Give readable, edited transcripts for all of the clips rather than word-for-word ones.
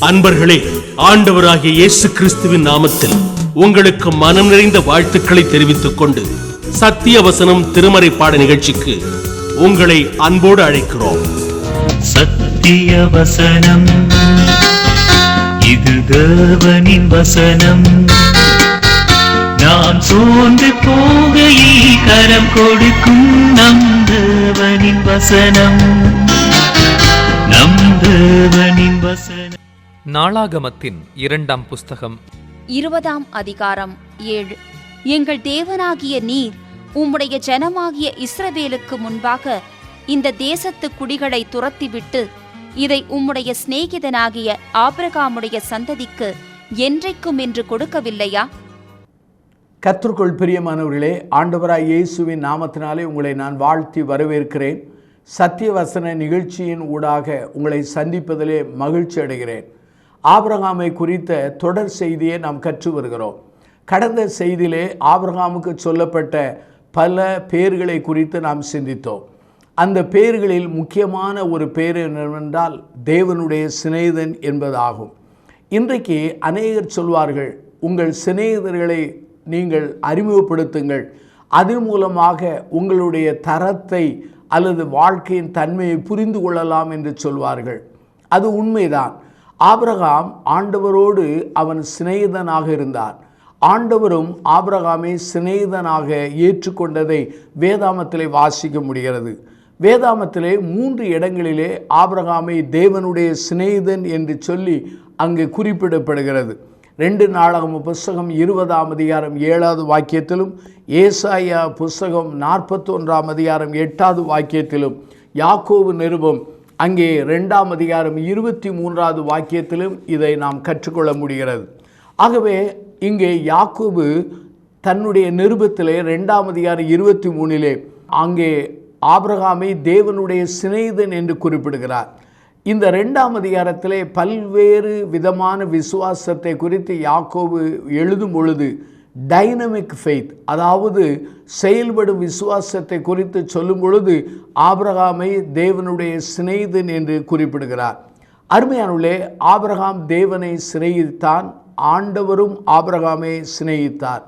அன்பர்களே, ஆண்டவராகிய இயேசு கிறிஸ்துவின் நாமத்தில் உங்களுக்கு மனம் நிறைந்த வாழ்த்துக்களை தெரிவித்துக் கொண்டு சத்திய வசனம் திருமறை பாட நிகழ்ச்சிக்கு உங்களை அன்போடு அழைக்கிறோம். சத்திய வசனம், இது தேவனின் வசனம். நாம் சோர்ந்து போகையில் கரம் கொடுக்கும் நம் தேவனின் வசனம், நம் தேவனின் வசனம். நாளாகமத்தின் 2ஆம் புஸ்தகம் 20ஆம் அதிகாரம் 7. எங்கள் தேவனாகிய நீர் உம்முடைய ஜனமாகிய இஸ்ரவேலுக்கு முன்பாக இந்த தேசத்து குடிகளை துரத்திவிட்டு இதை உம்முடைய சிநேகிதனாகிய ஆபிரகாமுடைய சந்ததிக்கு என்றைக்கும் என்று கொடுக்கவில்லையா? கர்த்தருக்குள் பிரியமானவர்களே, ஆண்டவராய் இயேசுவின் நாமத்தினாலே உங்களை நான் வாழ்த்தி வரவேற்கிறேன். சத்தியவசன நிகழ்ச்சியின் ஊடாக உங்களை சந்திப்பதிலே மகிழ்ச்சி அடைகிறேன். ஆபிரகாமை குறித்த தொடர் செய்தியை நாம் கற்று வருகிறோம். கடந்த செய்தியிலே ஆபிரகாமுக்கு சொல்லப்பட்ட பல பெயர்களை குறித்து நாம் சிந்தித்தோம். அந்த பெயர்களில் முக்கியமான ஒரு பெயர் என்னவென்றால் தேவனுடைய சிநேகிதன் என்பதாகும். இன்றைக்கு அநேகர் சொல்வார்கள், உங்கள் சிநேகிதர்களை நீங்கள் அறிமுகப்படுத்துங்கள், அதன் மூலமாக உங்களுடைய தரத்தை அல்லது வாழ்க்கையின் தன்மையை புரிந்து கொள்ளலாம் என்று சொல்வார்கள். அது உண்மைதான். ஆபிரகாம் ஆண்டவரோடு அவன் சிநேகிதனாக இருந்தார். ஆண்டவரும் ஆபிரகாமை சிநேகிதனாக ஏற்றுக்கொண்டதை வேதாமத்திலே வாசிக்க முடிகிறது. வேதாமத்திலே 3 இடங்களிலே ஆபிரகாமை தேவனுடைய சிநேகிதன் என்று சொல்லி அங்கே குறிப்பிடப்படுகிறது. 2 நாளாகம புஸ்தகம் 20ஆம் அதிகாரம் 7வது வாக்கியத்திலும், ஏசாயா புஸ்தகம் 41ஆம் அதிகாரம் 8வது வாக்கியத்திலும், யாக்கோபு நிருபம் அங்கே 2ஆம் அதிகாரம் 23வது வாக்கியத்திலும் இதை நாம் கற்றுக்கொள்ள முடிகிறது. ஆகவே இங்கே யாக்கோபு தன்னுடைய நிருபத்திலே 2ஆம் அதிகாரம் 23 அங்கே ஆபிரகாமை தேவனுடைய சிநேகிதன் என்று குறிப்பிடுகிறார். இந்த 2ஆம் அதிகாரத்திலே பல்வேறு விதமான விசுவாசத்தை குறித்து யாக்கோபு எழுதும் பொழுது டைனமிக் ஃபெய்த், அதாவது செயல்படும் விசுவாசத்தை குறித்து சொல்லும் பொழுது ஆபிரகாமை தேவனுடைய சிநேகிதன் என்று குறிப்பிடுகிறார். அருமையானவர்களே, ஆபிரகாம் தேவனை சிநேகித்தான், ஆண்டவரும் ஆபிரகாமை சிநேகித்தார்.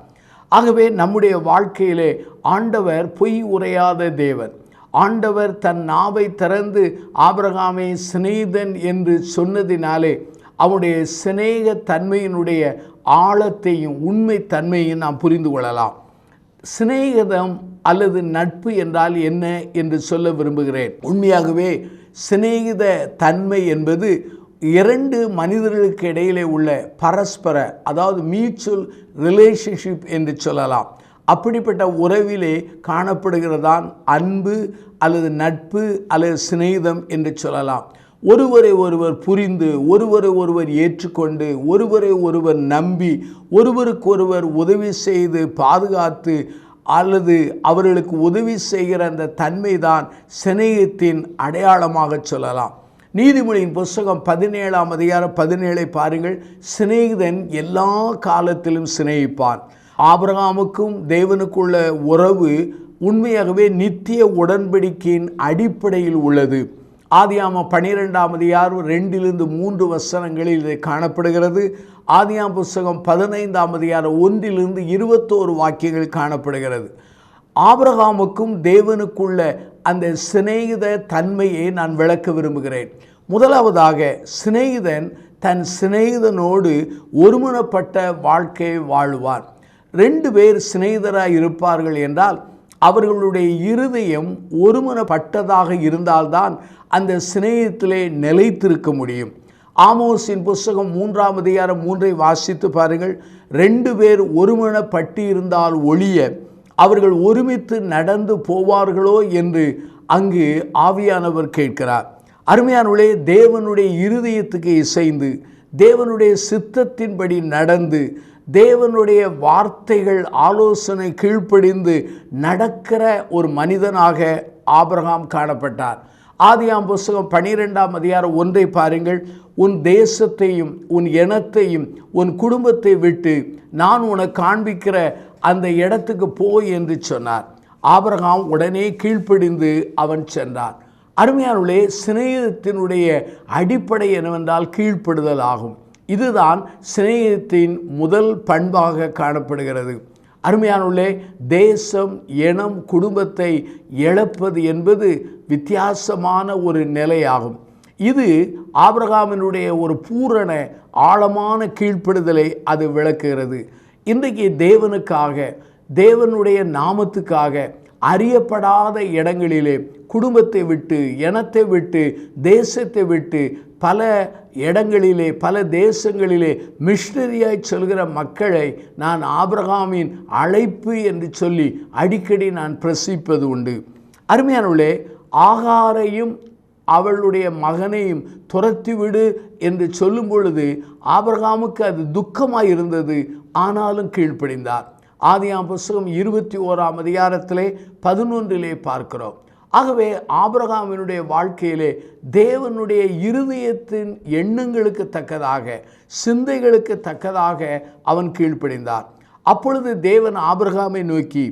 ஆகவே நம்முடைய வாழ்க்கையிலே ஆண்டவர் பொய் உரையாத தேவன். ஆண்டவர் தன் நாவை திறந்து ஆபிரகாமை சிநேகிதன் என்று சொன்னதினாலே அவனுடைய சிநேக தன்மையினுடைய ஆழத்தையும் உண்மை தன்மையும் நாம் புரிந்து கொள்ளலாம். சிநேகிதம் அல்லது நட்பு என்றால் என்ன என்று சொல்ல விரும்புகிறேன். உண்மையாகவே சிநேகித தன்மை என்பது 2 மனிதர்களுக்கு இடையிலே உள்ள பரஸ்பர, அதாவது மியூச்சுவல் ரிலேஷன்ஷிப் என்று சொல்லலாம். அப்படிப்பட்ட உறவிலே காணப்படுகிறதான் அன்பு அல்லது நட்பு அல்லது சிநேகிதம் என்று சொல்லலாம். ஒருவரை ஒருவர் புரிந்து, ஒருவரை ஒருவர் ஏற்றுக்கொண்டு, ஒருவரை ஒருவர் நம்பி, ஒருவருக்கொருவர் உதவி செய்து பாதுகாத்து அல்லது அவர்களுக்கு உதவி செய்கிற அந்த தன்மை தான் சிநேகத்தின் அடையாளமாக சொல்லலாம். நீதிமொழியின் புஸ்தகம் 17ஆம் அதிகாரம் 17 பாருங்கள். சிநேகிதன் எல்லா காலத்திலும் சிநேகிப்பான். ஆபிரகாமுக்கும் தேவனுக்குள்ள உறவு உண்மையாகவே நித்திய உடன்படிக்கையின் அடிப்படையில் உள்ளது. ஆதியாகமம் 12ஆம் அதிகாரம் 2-3 வசனங்களில் இதை காணப்படுகிறது. ஆதியாகமம் புஸ்தகம் 15ஆம் அதிகாரம் 1-21 வாக்கியங்கள் காணப்படுகிறது. ஆபிரகாமுக்கும் தேவனுக்குள்ள அந்த சிநேகித தன்மையை நான் விளக்க விரும்புகிறேன். முதலாவதாக, சிநேகிதன் தன் சிநேகிதனோடு ஒருமனப்பட்ட வாழ்க்கையை வாழ்வான். 2 பேர் சிநேகிதராக இருப்பார்கள் என்றால் அவர்களுடைய இருதயம் ஒருமனப்பட்டதாக இருந்தால்தான் அந்த சிநேகத்திலே நிலைத்திருக்க முடியும். ஆமோஸின் புஸ்தகம் 3ஆம் அதிகாரம் 3 வாசித்து பாருங்கள். 2 பேர் ஒருமனப்பட்டு இருந்தால் ஒழிய அவர்கள் ஒருமித்து நடந்து போவார்களோ என்று அங்கு ஆவியானவர் கேட்கிறார். அருமையானவர்களே, தேவனுடைய இருதயத்துக்கு இசைந்து, தேவனுடைய சித்தத்தின்படி நடந்து, தேவனுடைய வார்த்தைகள் ஆலோசனை கீழ்ப்படிந்து நடக்கிற ஒரு மனிதனாக ஆபிரகாம் காணப்பட்டார். ஆதியாகமம் புஸ்தகம் 12ஆம் அதிகாரம் 1 பாருங்கள். உன் தேசத்தையும் உன் இனத்தையும் உன் குடும்பத்தை விட்டு நான் உனக்கு காண்பிக்கிற அந்த இடத்துக்கு போய் என்று சொன்னார். ஆபிரகாம் உடனே கீழ்ப்படிந்து அவன் சென்றான். அருமையானவர்களே, சிநேகிதத்தினுடைய அடிப்படை என்னவென்றால் கீழ்ப்படுதல் ஆகும். இதுதான் சிநேகிதத்தின் முதல் பண்பாக காணப்படுகிறது. அருமையானவர்களே, தேசம், இனம், குடும்பத்தை இழப்பது என்பது வித்தியாசமான ஒரு நிலையாகும். இது ஆபிரகாமினுடைய ஒரு பூரண ஆழமான கீழ்ப்படுதலை அது விளக்குகிறது. இன்றைக்கு தேவனுக்காக, தேவனுடைய நாமத்துக்காக அறியப்படாத இடங்களிலே குடும்பத்தை விட்டு, இனத்தை விட்டு, தேசத்தை விட்டு பல இடங்களிலே, பல தேசங்களிலே மிஷனரியாய் சொல்கிற மக்களை நான் ஆபிரகாமின் அழைப்பு என்று சொல்லி அடிக்கடி நான் பிரசிப்பது உண்டு. அருமையானவர்களே, ஆகாரையும் அவளுடைய மகனையும் துரத்திவிடு என்று சொல்லும் பொழுது ஆபிரகாமுக்கு அது துக்கமாய் இருந்தது. ஆனாலும் கீழ்ப்படிந்தார். ஆதியாம் புஸ்தகம் 21ஆம் அதிகாரத்திலே 11 பார்க்கிறோம். ஆகவே ஆபிரகாமினுடைய வாழ்க்கையிலே தேவனுடைய இருதயத்தின் எண்ணங்களுக்கு தக்கதாக, சிந்தைகளுக்கு தக்கதாக அவன் கீழ்ப்படிந்தார். அப்பொழுது தேவன் ஆபிரகாமை நோக்கி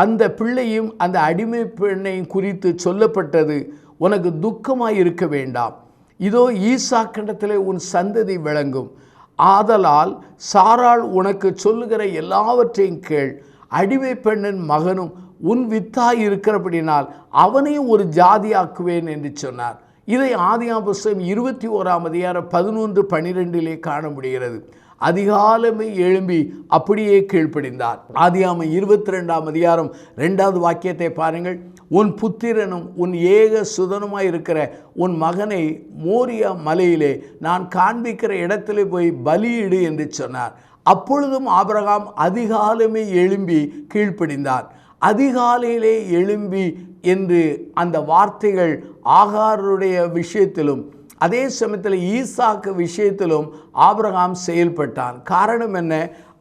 அந்த பிள்ளையும் அந்த அடிமை பெண்ணையும் குறித்து சொல்லப்பட்டது, உனக்கு துக்கமாய் இருக்க வேண்டாம், இதோ ஈசாக்கிடத்திலே உன் சந்ததி விளங்கும், ஆதலால் சாராள் உனக்கு சொல்லுகிற எல்லாவற்றையும் கேள், அடிமை பெண்ணின் மகனும் உன் வித்தாய் இருக்கிறபடினால் அவனையும் ஒரு ஜாதியாக்குவேன் என்று சொன்னார். இதை ஆதியாம் புஸ்தகம் 21ஆம் அதிகாரம் 11-12 காண முடிகிறது. அதிகாலமே எழும்பி அப்படியே கீழ்ப்படிந்தார். ஆதியாகமம் 22ஆம் அதிகாரம் 2வது வாக்கியத்தை பாருங்கள். உன் புத்திரனும் உன் ஏக சுதனுமாய் இருக்கிற உன் மகனை மோரியா மலையிலே நான் காண்பிக்கிற இடத்திலே போய் பலியிடு என்று சொன்னார். அப்பொழுதும் ஆபிரகாம் அதிகாலமே எழும்பி கீழ்ப்படிந்தார். அதிகாலையிலே எழும்பி என்று அந்த வார்த்தைகள் ஆகாருடைய விஷயத்திலும் அதே சமயத்தில் ஈசாக்கு விஷயத்திலும் ஆபிரகாம் செயல்பட்டான். காரணம் என்ன?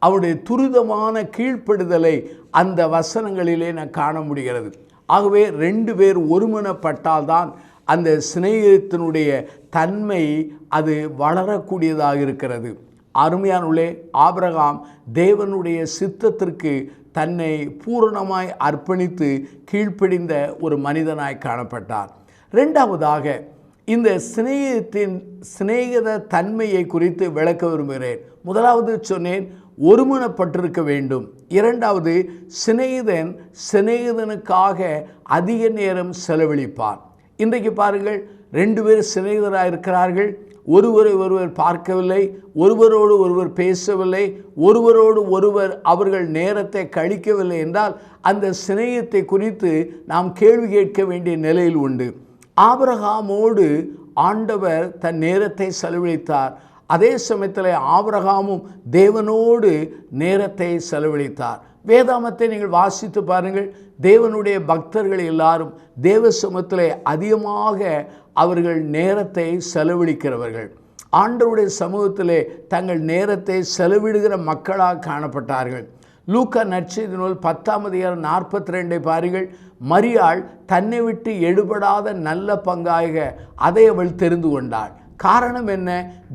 அவருடைய துரிதமான கீழ்ப்படுதலை அந்த வசனங்களிலே நான் காண முடிகிறது. ஆகவே 2 பேர் ஒருமனப்பட்டால்தான் அந்த சிநேகிதத்தினுடைய தன்மை அது வளரக்கூடியதாக இருக்கிறது. அருமையானவர்களே, ஆபிரகாம் தேவனுடைய சித்தத்திற்கு தன்னை பூரணமாய் அர்ப்பணித்து கீழ்ப்படிந்த ஒரு மனிதனாய் காணப்பட்டார். 2வதாக இந்த சிநேகித தன்மையை குறித்து விளக்க விரும்புகிறேன். முதலாவது சொன்னேன், ஒருமனப்பட்டிருக்க வேண்டும். 2வது, சிநேகிதனுக்காக அதிக நேரம் செலவழிப்பார். இன்றைக்கு பாருங்கள், 2 பேர் சிநேகிதராக இருக்கிறார்கள், ஒருவரை ஒருவர் பார்க்கவில்லை, ஒருவரோடு ஒருவர் பேசவில்லை, ஒருவரோடு ஒருவர் அவர்கள் நேரத்தை கழிக்கவில்லை என்றால் அந்த சிநேகத்தை குறித்து நாம் கேள்வி கேட்க வேண்டிய நிலையில் உண்டு. ஆபிரகாமோடு ஆண்டவர் தன் நேரத்தை செலவழித்தார். அதே சமயத்தில் ஆபிரகாமும் தேவனோடு நேரத்தை செலவழித்தார். வேதாமத்தை நீங்கள் வாசித்து பாருங்கள். தேவனுடைய பக்தர்கள் எல்லாரும் தேவ சமூகத்திலே அதிகமாக அவர்கள் நேரத்தை செலவழிக்கிறவர்கள். ஆண்டவருடைய சமூகத்திலே தங்கள் நேரத்தை செலவிடுகிற மக்களாக காணப்பட்டார்கள். லூக்கா நற்செய்தி நூல் 10ஆம் அதிகாரம் 42 பாருங்கள். மரியாள் தன்னை விட்டு எடுபடாத நல்ல பங்காக அதை அவள் தெரிந்து கொண்டாள். காரணம் என்ன?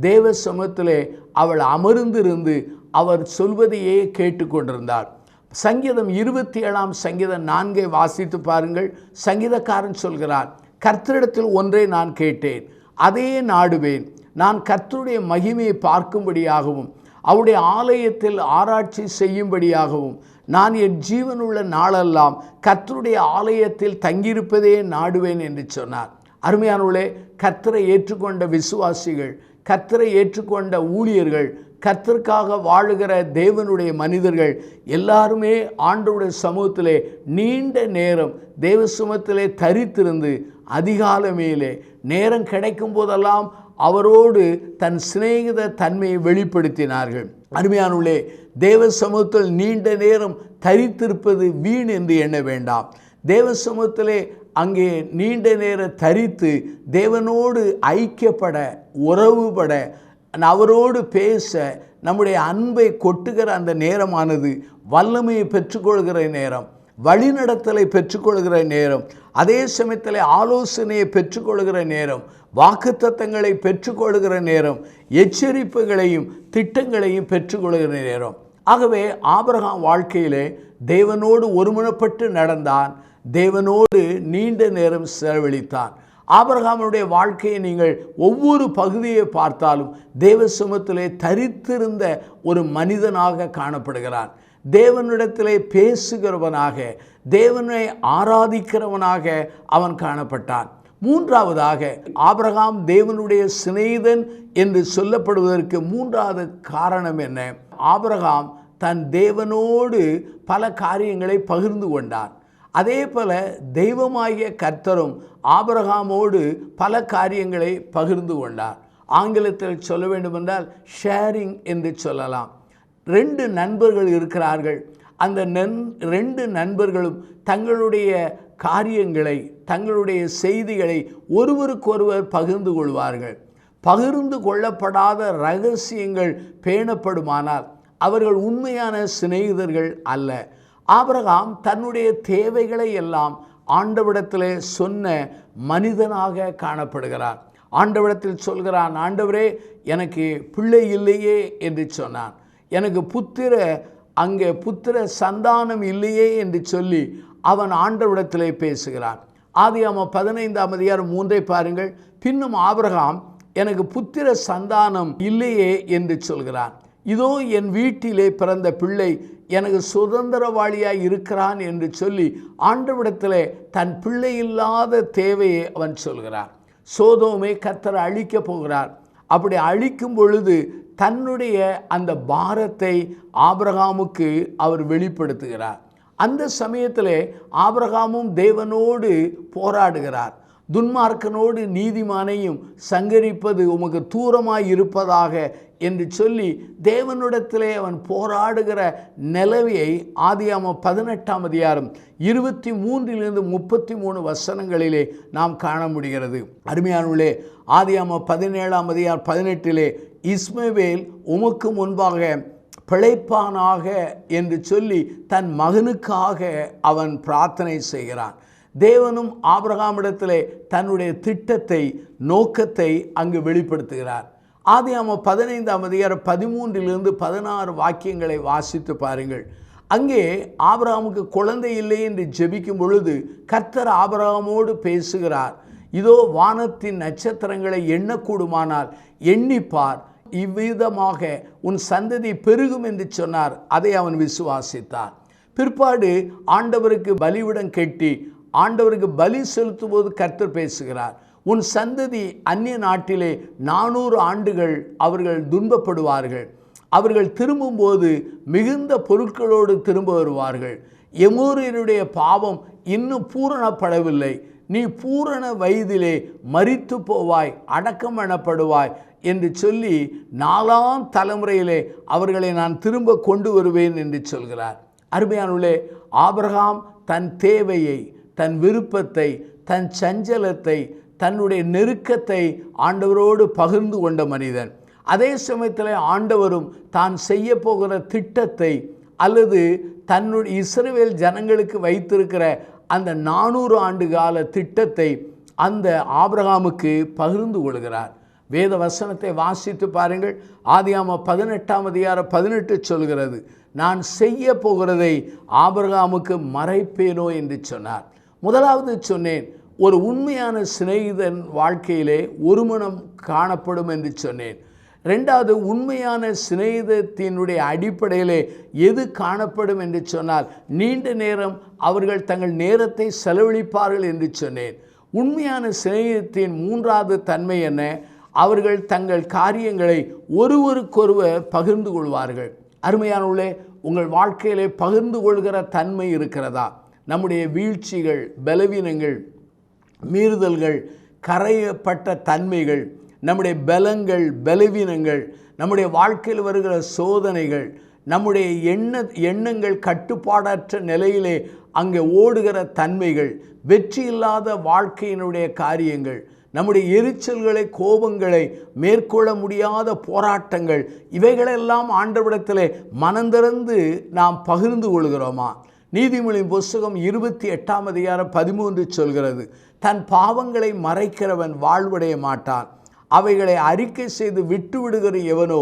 தேவ சமூகத்திலே அவள் அமர்ந்திருந்து அவர் சொல்வதையே கேட்டுக்கொண்டிருந்தாள். சங்கீதம் 27ஆம் சங்கீதம் 4 வாசித்து பாருங்கள். சங்கீதக்காரன் சொல்கிறார், கர்த்தரிடத்தில் ஒன்றை நான் கேட்டேன், அதையே நாடுவேன், நான் கர்த்தருடைய மகிமையை பார்க்கும்படியாகவும் அவருடைய ஆலயத்தில் ஆராய்ச்சி செய்யும்படியாகவும் நான் என் ஜீவனுள்ள நாளெல்லாம் கர்த்தருடைய ஆலயத்தில் தங்கியிருப்பதே நாடுவேன் என்று சொன்னார். அருமையானவர்களே, கர்த்தரை ஏற்றுக்கொண்ட விசுவாசிகள், கர்த்தரை ஏற்றுக்கொண்ட ஊழியர்கள், கர்த்தருக்காக வாழுகிற தேவனுடைய மனிதர்கள் எல்லாருமே ஆண்டவருடைய சமூகத்திலே நீண்ட நேரம் தேவ சமூகத்திலே தரித்திருந்து அதிகாலமேலே நேரம் கிடைக்கும் போதெல்லாம் அவரோடு தன் சிநேகித தன்மையை வெளிப்படுத்தினார்கள். அருமையானவர்களே, தேவ சமூகத்தில் நீண்ட நேரம் தரித்திருப்பது வீண் என்று எண்ண வேண்டாம். தேவ சமூகத்திலே அங்கே நீண்ட நேரம் தரித்து தேவனோடு ஐக்கியப்பட, உறவுபட, அவரோடு பேச, நம்முடைய அன்பை கொட்டுகிற அந்த நேரமானது வல்லமையை பெற்றுக்கொள்கிற நேரம், வழிநடத்தலை பெற்றுக்கொள்கிற நேரம், அதே சமயத்தில் ஆலோசனையை பெற்றுக்கொள்கிற நேரம், வாக்குத்தத்தங்களை பெற்றுக்கொள்கிற நேரம், எச்சரிப்புகளையும் திட்டங்களையும் பெற்றுக்கொள்கிற நேரம். ஆகவே ஆபிரகாம் வாழ்க்கையிலே தேவனோடு ஒருமனப்பட்டு நடந்தான், தேவனோடு நீண்ட நேரம் செலவழித்தான். ஆபிரகாமுடைய வாழ்க்கையை நீங்கள் ஒவ்வொரு பகுதியை பார்த்தாலும் தேவ சமூகத்திலே தரித்திருந்த ஒரு மனிதனாக காணப்படுகிறான். தேவனிடத்திலே பேசுகிறவனாக, தேவனை ஆராதிக்கிறவனாக அவன் காணப்பட்டான். மூன்றாவதாக, ஆபிரகாம் தேவனுடைய சிநேகிதன் என்று சொல்லப்படுவதற்கு மூன்றாவது காரணம் என்ன? ஆபிரகாம் தன் தேவனோடு பல காரியங்களை பகிர்ந்து கொண்டான். அதே போல தெய்வமாகிய கர்த்தரும் ஆபிரகாமோடு பல காரியங்களை பகிர்ந்து கொண்டார். ஆங்கிலத்தில் சொல்ல வேண்டுமென்றால் ஷேரிங் என்று சொல்லலாம். 2 நண்பர்கள் இருக்கிறார்கள். அந்த 2 நண்பர்களும் தங்களுடைய காரியங்களை, தங்களுடைய செய்திகளை ஒருவருக்கொருவர் பகிர்ந்து கொள்வார்கள். பகிர்ந்து கொள்ளப்படாத இரகசியங்கள் பேணப்படுமானால் அவர்கள் உண்மையான சிநேகிதர்கள் அல்ல. ஆபிரகாம் தன்னுடைய தேவைகளை எல்லாம் ஆண்டவரிடத்திலே சொன்ன மனிதனாக காணப்படுகிறார். ஆண்டவரிடத்தில் சொல்கிறான், ஆண்டவரே எனக்கு பிள்ளை இல்லையே என்று சொன்னான். எனக்கு புத்திர சந்தானம் இல்லையே என்று சொல்லி அவன் ஆண்டவரிடத்திலே பேசுகிறான். ஆதியாகமம் 15:3 பாருங்கள். பின்னும் ஆபிரகாம் எனக்கு புத்திர சந்தானம் இல்லையே என்று சொல்கிறான். இதோ என் வீட்டிலே பிறந்த பிள்ளை எனக்கு சுதந்திரவாளியாய் இருக்கிறான் என்று சொல்லி ஆண்டவரிடத்திலே தன் பிள்ளை இல்லாத தேவையை அவன் சொல்கிறான். சோதோமை கர்த்தர் அழிக்கப் போகிறார். அப்படி அழிக்கும் பொழுது தன்னுடைய அந்த பாரத்தை ஆபிரகாமுக்கு அவர் வெளிப்படுத்துகிறார். அந்த சமயத்திலே ஆபிரகாமும் தேவனோடு போராடுகிறார். துன்மார்க்கனோடு நீதிமானையும் சங்கரிப்பது உமக்கு தூரமாய் இருப்பதாக என்று சொல்லி தேவனிடத்திலே அவன் போராடுகிற நிலவையை ஆதியாகமம் 18 23 வசனங்களிலே நாம் காண முடிகிறது. அருமையானவர்களே, ஆதியாகமம் 17:18 இஸ்மவேல் உமக்கு முன்பாக பிழைப்பானாக என்று சொல்லி தன் மகனுக்காக அவன் பிரார்த்தனை செய்கிறான். தேவனும் ஆபிரகாமிடத்திலே தன்னுடைய திட்டத்தை, நோக்கத்தை அங்கு வெளிப்படுத்துகிறார். ஆதியாகமம் 15:13 வாக்கியங்களை வாசித்து பாருங்கள். அங்கே ஆபிரகாமுக்கு குழந்தை இல்லை என்று ஜெபிக்கும் பொழுது கர்த்தர் ஆபிரகாமோடு பேசுகிறார். இதோ வானத்தின் நட்சத்திரங்களை எண்ணக்கூடுமானால் எண்ணிப்பார், இவ்விதமாக உன் சந்ததி பெருகும் என்று சொன்னார். அதை அவன் விசுவாசித்தான். பிற்பாடு ஆண்டவருக்கு பலிவிடம் கட்டி ஆண்டவருக்கு பலி செலுத்தும் போது கர்த்தர் பேசுகிறார். உன் சந்ததி அந்நிய நாட்டிலே 400 ஆண்டுகள் அவர்கள் துன்பப்படுவார்கள். அவர்கள் திரும்பும்போது மிகுந்த பொருட்களோடு திரும்ப வருவார்கள். எமோரியருடைய பாவம் இன்னும் பூரணப்படவில்லை. நீ பூரண வயதிலே மரித்து போவாய், அடக்கம் எனப்படுவாய் என்று சொல்லி 4ஆம் தலைமுறையிலே அவர்களை நான் திரும்ப கொண்டு வருவேன் என்று சொல்கிறார். அருமையானவர்களே, ஆபிரகாம் தன் தேவையை, தன் விருப்பத்தை, தன் சஞ்சலத்தை, தன்னுடைய நெருக்கத்தை ஆண்டவரோடு பகிர்ந்து கொண்ட மனிதன். அதே சமயத்தில் ஆண்டவரும் தான் செய்ய போகிற திட்டத்தை அல்லது தன்னுடைய இஸ்ரவேல் ஜனங்களுக்கு வைத்திருக்கிற அந்த 400 ஆண்டு கால திட்டத்தை அந்த ஆபிரகாமுக்கு பகிர்ந்து கொள்கிறார். வேத வசனத்தை வாசித்து பாருங்கள். ஆதியாகமம் 18:18 சொல்கிறது, நான் செய்ய போகிறதை ஆபிரகாமுக்கு மறைப்பேனோ என்று சொன்னார். முதலாவது சொன்னேன், ஒரு உண்மையான சிநேகிதன் வாழ்க்கையிலே ஒரு மனம் காணப்படும் என்று சொன்னேன். 2வது, உண்மையான சிநேகிதத்தினுடைய அடிப்படையிலே எது காணப்படும் என்று சொன்னால் நீண்ட நேரம் அவர்கள் தங்கள் நேரத்தை செலவழிப்பார்கள் என்று சொன்னேன். உண்மையான சிநேகிதத்தின் 3வது தன்மை என்ன? அவர்கள் தங்கள் காரியங்களை ஒருவருக்கொருவர் பகிர்ந்து கொள்வார்கள். அருமையானவர்களே, உங்கள் வாழ்க்கையிலே பகிர்ந்து கொள்கிற தன்மை இருக்கிறதா? நம்முடைய வீழ்ச்சிகள், பலவீனங்கள், மீறுதல்கள், கரையப்பட்ட தன்மைகள், நம்முடைய பலங்கள், பலவீனங்கள், நம்முடைய வாழ்க்கையில் வருகிற சோதனைகள், நம்முடைய எண்ணங்கள் கட்டுப்பாடற்ற நிலையிலே அங்கே ஓடுகிற தன்மைகள், வெற்றி இல்லாத வாழ்க்கையினுடைய காரியங்கள், நம்முடைய எரிச்சல்களை, கோபங்களை, மேற்கொள்ள முடியாத போராட்டங்கள், இவைகளெல்லாம் ஆண்டவரிடத்திலே மனந்திறந்து நாம் பகிர்ந்து கொள்கிறோமா? நீதிமொழியின் புஸ்தகம் 28:13 சொல்கிறது, தன் பாவங்களை மறைக்கிறவன் வாழ்வடைய மாட்டான், அவைகளை அறிக்கை செய்து விட்டு விடுகிற எவனோ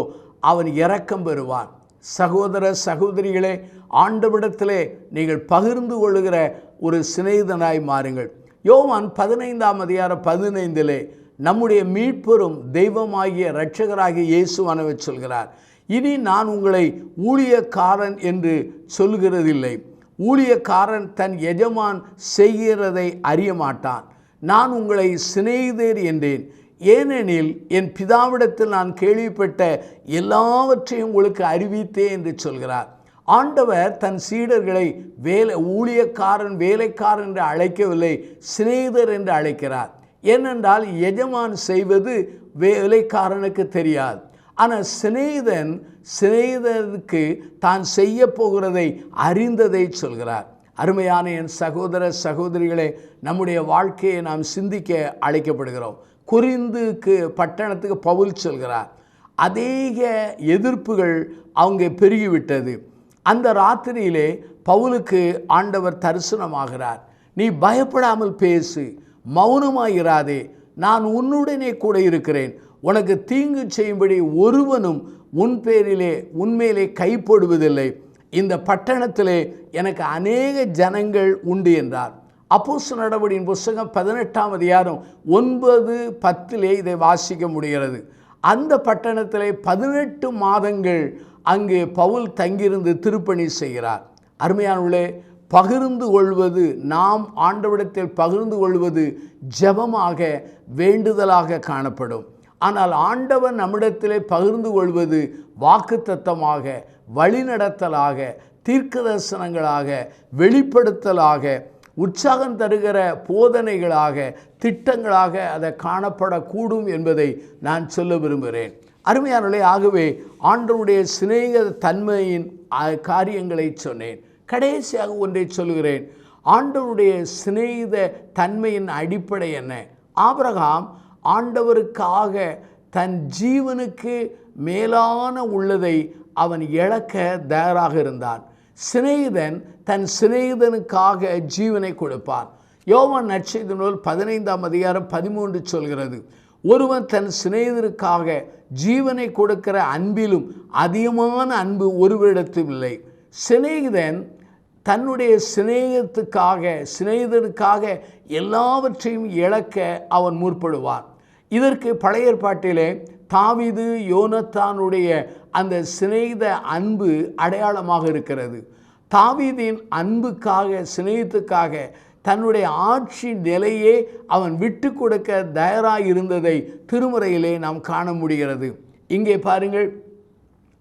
அவன் இரக்கம் பெறுவான். சகோதர சகோதரிகளே, ஆண்டவரிடத்திலே நீங்கள் பகிர்ந்து கொள்ளுகிற ஒரு சிநேகிதனாய் மாறுங்கள். யோவான் 15:15 நம்முடைய மீட்பெரும் தெய்வமாகிய இரட்சகராகிய இயேசுவானவர் சொல்கிறார், இனி நான் உங்களை ஊழியக்காரன் என்று சொல்கிறதில்லை. ஊழியக்காரன் தன் எஜமான் செய்கிறதை அறிய மாட்டான். நான் உங்களை சிநேகிதர் என்றேன், ஏனெனில் என் பிதாவிடத்தில் நான் கேள்விப்பட்ட எல்லாவற்றையும் உங்களுக்கு அறிவித்தேன் என்று சொல்கிறார். ஆண்டவர் தன் சீடர்களை ஊழியக்காரன் வேலைக்காரன் என்று அழைக்கவில்லை, சிநேகிதர் என்று அழைக்கிறார். ஏனென்றால் எஜமான் செய்வது வேலைக்காரனுக்கு தெரியாது. ஆனால் சிநேகிதருக்கு தான் செய்ய போகிறதை அறிந்ததை சொல்கிறார். அருமையான என் சகோதர சகோதரிகளே, நம்முடைய வாழ்க்கையை நாம் சிந்திக்க அழைக்கப்படுகிறோம். கொரிந்துக்கு பட்டணத்துக்கு பவுல் சொல்கிறார், அதிக எதிர்ப்புகள் அவங்க பெருகிவிட்டது. அந்த ராத்திரியிலே பவுலுக்கு ஆண்டவர் தரிசனமாகிறார். நீ பயப்படாமல் பேசு, மௌனமாயிராதே, நான் உன்னுடனே கூட இருக்கிறேன், உனக்கு தீங்கு செய்யும்படி ஒருவனும் உன்மேலே கைப்படுவதில்லை, இந்த பட்டணத்திலே எனக்கு அநேக ஜனங்கள் உண்டு என்றார். அப்போஸ்தலர் நடவடிக்கையின் புத்தகம் 18:9-10 இதை வாசிக்க முடிகிறது. அந்த பட்டணத்திலே 18 மாதங்கள் அங்கே பவுல் தங்கியிருந்து திருப்பணி செய்கிறார். அருமையானவர்களே, பகிர்ந்து கொள்வது, நாம் ஆண்டவரிடத்தில் பகிர்ந்து கொள்வது ஜெபமாக வேண்டுதலாக காணப்படும். ஆனால் ஆண்டவர் நம்மிடத்திலே பகிர்ந்து கொள்வது வாக்குத்தத்தமாக, வழிநடத்தலாக, தீர்க்க தரிசனங்களாக, வெளிப்படுத்தலாக, உற்சாகம் தருகிற போதனைகளாக, திட்டங்களாக அதை காணப்படக்கூடும் என்பதை நான் சொல்ல விரும்புகிறேன். அருமையானவர்களே, ஆகவே ஆண்டவருடைய சிநேக தன்மையின் காரியங்களை சொன்னேன். கடைசியாக ஒன்றை சொல்கிறேன். ஆண்டவருடைய சிநேகித தன்மையின் அடிப்படை என்ன? ஆபிரகாம் ஆண்டவருக்காக தன் ஜீவனுக்கு மேலான உள்ளதை அவன் இழக்க தயாராக இருந்தான். சிநேகிதன் தன் சிநேகிதனுக்காக ஜீவனை கொடுப்பான். யோவான் நற்செய்தி நூல் 15:13 சொல்கிறது, ஒருவன் தன் சிநேகிதருக்காக ஜீவனை கொடுக்கிற அன்பிலும் அதிகமான அன்பு ஒருவரிடத்தில் இல்லை. சிநேகிதன் தன்னுடைய சிநேகிதருக்காக எல்லாவற்றையும் இழக்க அவன் முற்படுவான். இதற்கு பழைய ஏற்பாட்டிலே தாவீது யோனத்தானுடைய அந்த சிநேகித அன்பு அடையாளமாக இருக்கிறது. தாவீதின் அன்புக்காக, சிநேகிதத்துக்காக தன்னுடைய ஆட்சி நிலையே அவன் விட்டு கொடுக்க தயாராக இருந்ததை திருமுறையிலே நாம் காண முடிகிறது. இங்கே பாருங்கள்,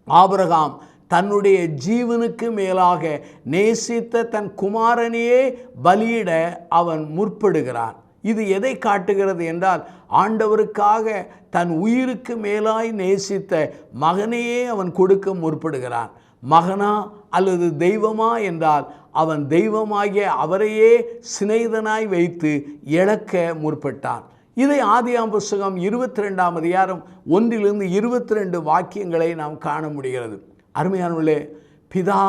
ஆபிரகாம் தன்னுடைய ஜீவனுக்கு மேலாக நேசித்த தன் குமாரனையே பலியிட அவன் முற்படுகிறான். இது எதை காட்டுகிறது என்றால், ஆண்டவருக்காக தன் உயிருக்கு மேலாய் நேசித்த மகனையே அவன் கொடுக்க முற்படுகிறான். மகனா அல்லது தெய்வமா என்றால் அவன் தெய்வமாகிய அவரையே சிநேகிதனாய் வைத்து இழக்க முற்பட்டான். இதை ஆதியாம் புத்தகம் 22:1-22 வாக்கியங்களை நாம் காண முடிகிறது. அருமையானவர்களே, பிதா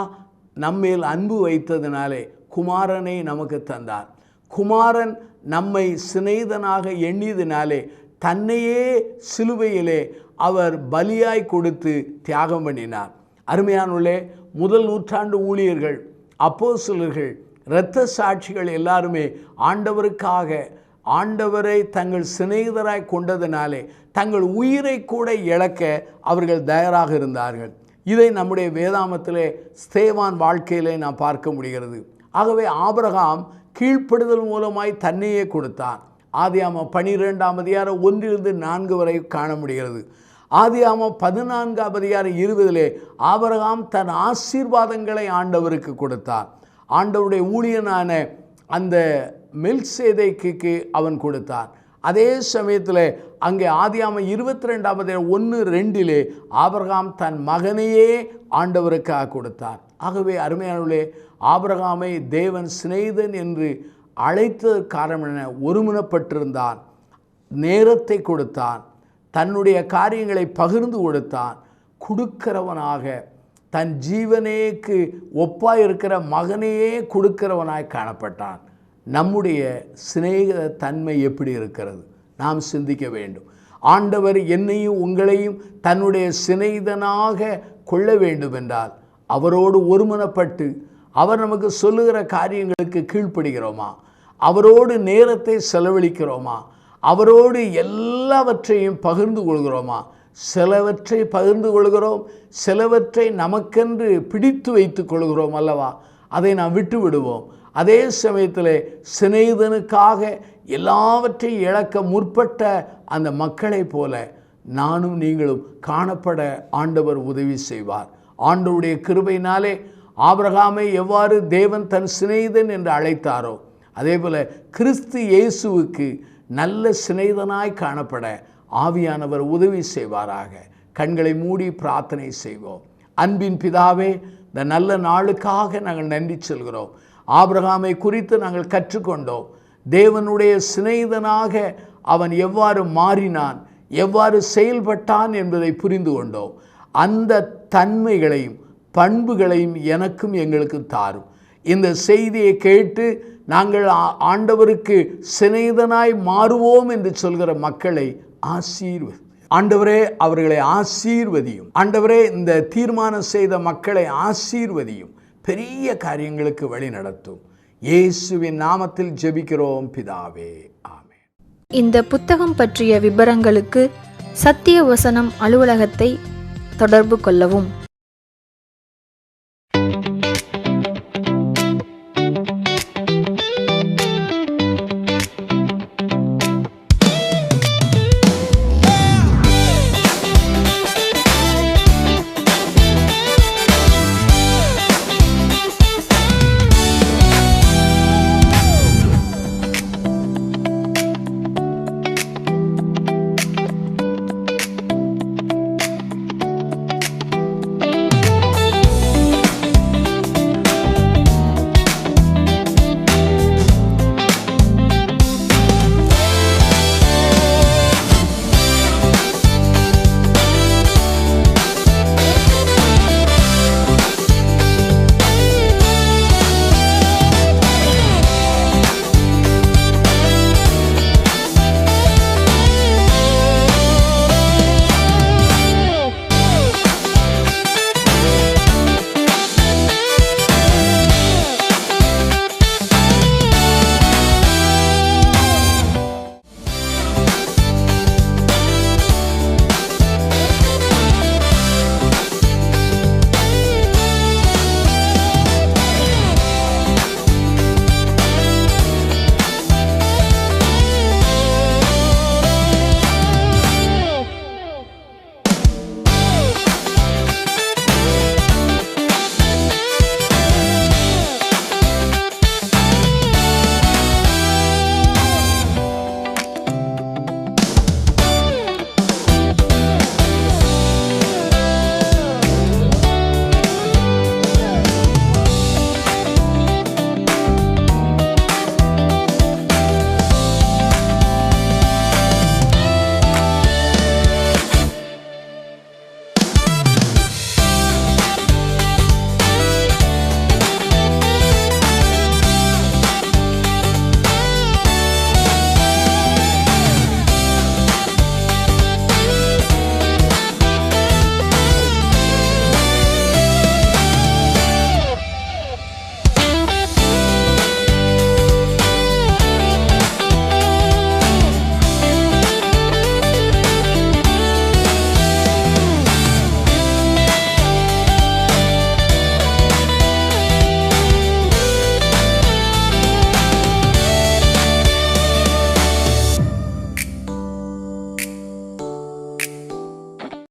நம்மேல் அன்பு வைத்ததினாலே குமாரனை நமக்கு தந்தார். குமாரன் நம்மை சிநேகிதனாக எண்ணியதினாலே தன்னையே சிலுவையிலே அவர் பலியாய் கொடுத்து தியாகம் பண்ணினார். அருமையானவர்களே, முதல் நூற்றாண்டு ஊழியர்கள், அப்போஸ்தலர்கள், இரத்த சாட்சிகள் எல்லாருமே ஆண்டவருக்காக ஆண்டவரை தங்கள் சிநேகிதராய் கொண்டதினாலே தங்கள் உயிரை கூட இழக்க அவர்கள் தயாராக இருந்தார்கள். இதை நம்முடைய வேதாமத்திலே ஸ்தேவான் வாழ்க்கையிலே நாம் பார்க்க முடிகிறது. ஆகவே ஆபிரகாம் கீழ்ப்படுதல் மூலமாய் தன்னையே கொடுத்தான். ஆதியாகமம் 12:1-4 வரை காண முடிகிறது. ஆதியாகமம் 14:20 ஆபிரகாம் தன் ஆசீர்வாதங்களை ஆண்டவருக்கு கொடுத்தான். ஆண்டவருடைய ஊழியனான அந்த மெல்சேதேக்குக்கு அவன் கொடுத்தான். அதே சமயத்தில் அங்கே ஆதியாகமம் 22:1-2 ஆபிரகாம் தன் மகனையே ஆண்டவருக்காக கொடுத்தான். ஆகவே அருமையானவர்களே, ஆபிரகாமை தேவன் சிநேகிதன் என்று அழைத்த காரணம் என்ன? ஒருமனப்பட்டிருந்தான், நேரத்தை கொடுத்தான், தன்னுடைய காரியங்களை பகிர்ந்து கொடுத்தான், கொடுக்கிறவனாக தன் ஜீவனேக்கு ஒப்பாய் இருக்கிற மகனையே கொடுக்கிறவனாய் காணப்பட்டான். நம்முடைய சிநேகித தன்மை எப்படி இருக்கிறது? நாம் சிந்திக்க வேண்டும். ஆண்டவர் என்னையும் உங்களையும் தன்னுடைய சிநேகிதனாக கொள்ள வேண்டும் என்றால் அவரோடு ஒருமனப்பட்டு அவர் நமக்கு சொல்லுகிற காரியங்களுக்கு கீழ்ப்படுகிறோமா? அவரோடு நேரத்தை செலவழிக்கிறோமா? அவரோடு எல்லாவற்றையும் பகிர்ந்து கொள்கிறோமா? சிலவற்றை பகிர்ந்து கொள்கிறோம், சிலவற்றை நமக்கென்று பிடித்து வைத்து கொள்கிறோம் அல்லவா? அதை நாம் விட்டு விடுவோம். அதே சமயத்தில் சிநேகிதனுக்காக எல்லாவற்றையும் இழக்க முற்பட்ட அந்த மக்களைப் போல நானும் நீங்களும் காணப்பட ஆண்டவர் உதவி செய்வார். ஆண்டவருடைய கிருபையினாலே ஆபிரகாமை எவ்வாறு தேவன் தன் சிநேகிதன் என்று அழைத்தாரோ, அதே போல கிறிஸ்து இயேசுவுக்கு நல்ல சிநேகிதனாய் காணப்பட ஆவியானவர் உதவி செய்வாராக. கண்களை மூடி பிரார்த்தனை செய்வோம். அன்பின் பிதாவே, இந்த நல்ல நாளுக்காக நாங்கள் நன்றி சொல்கிறோம். ஆபிரகாமை குறித்து நாங்கள் கற்றுக்கொண்டோம். தேவனுடைய சிநேகிதனாக அவன் எவ்வாறு மாறினான், எவ்வாறு செயல்பட்டான் என்பதை புரிந்து கொண்டோம். அந்த தன்மைகளையும் பண்புகளையும் எனக்கும் எங்களுக்கும் தாரும். இந்த செய்தியை கேட்டு நாங்கள் ஆண்டவருக்கு சிநேகிதனாய் மாறுவோம் என்று சொல்கிற மக்களை ஆசீர்வதி. ஆண்டவரே, அவர்களை ஆசீர்வதியும். ஆண்டவரே, இந்த தீர்மானம் செய்த மக்களை ஆசீர்வதியும். பெரிய காரியங்களுக்கு வழி நடத்தும். இயேசுவின் நாமத்தில் ஜெபிக்கிறோம் பிதாவே, ஆமென். இந்த புத்தகம் பற்றிய விபரங்களுக்கு சத்திய வசனம் அலுவலகத்தை தொடர்பு கொள்ளவும்.